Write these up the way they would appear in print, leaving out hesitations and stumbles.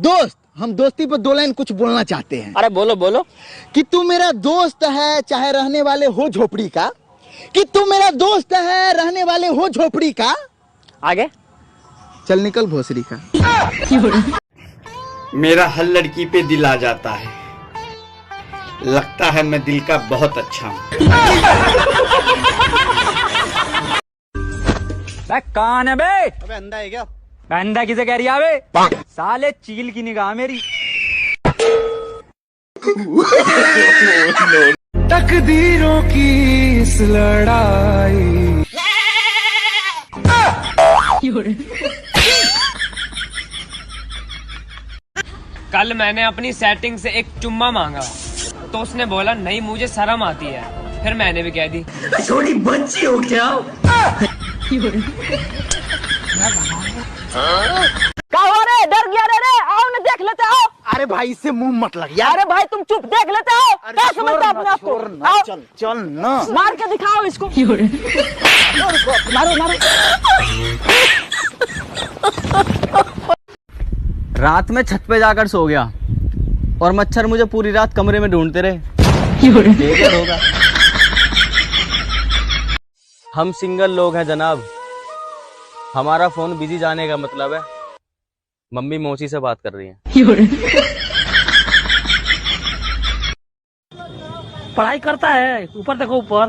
दोस्त, हम दोस्ती पर दो लाइन कुछ बोलना चाहते हैं। अरे बोलो बोलो। कि तू मेरा दोस्त है चाहे रहने वाले हो झोपड़ी का, कि तू मेरा दोस्त है रहने वाले हो झोपड़ी का। आगे चल निकल भोसड़ी का। मेरा हर लड़की पे दिल आ जाता है, लगता है मैं दिल का बहुत अच्छा हूँ। कौन है बे? अबे अंधा है क्या? अंधा किसे कह रही है बे? साले चील की निगाह मेरी। तकदीरों की इस लड़ाई। कल मैंने अपनी सेटिंग से एक चुम्मा मांगा तो उसने बोला नहीं मुझे शर्म आती है, फिर मैंने भी कह दी छोटी बच्ची हो क्या? डर गया रे? आओ ना देख लेते आओ। अरे भाई इससे मुंह मत लग यार। अरे भाई तुम चुप, देख लेते आओ। क्या समझते अपने आप को? आओ चल चल ना, मार के दिखाओ इसको। मारो मारो। रात में छत पे जाकर सो गया और मच्छर मुझे पूरी रात कमरे में ढूंढते रहे। बेघर होगा। हम सिंगल लोग हैं जनाब, हमारा फोन बिजी जाने का मतलब है मम्मी मौसी से बात कर रही हैं। पढ़ाई करता है, ऊपर देखो ऊपर।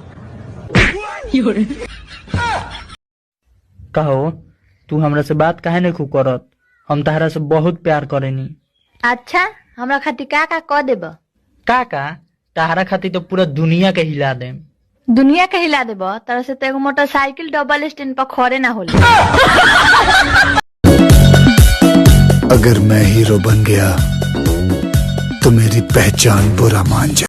कहो तू हमरा से बात काहे नहीं खूब करत? हम तहरा से बहुत प्यार करेनी। अच्छा हमरा खातिर का क देब? का तहरा खातिर तो पूरा दुनिया के हिला देम। दुनिया के हिला देब? तरह से तो एगो मोटरसाइकिल डबल स्टैंड पर खड़े ना होले। अगर मैं हीरो बन गया तो मेरी पहचान बुरा मान जा।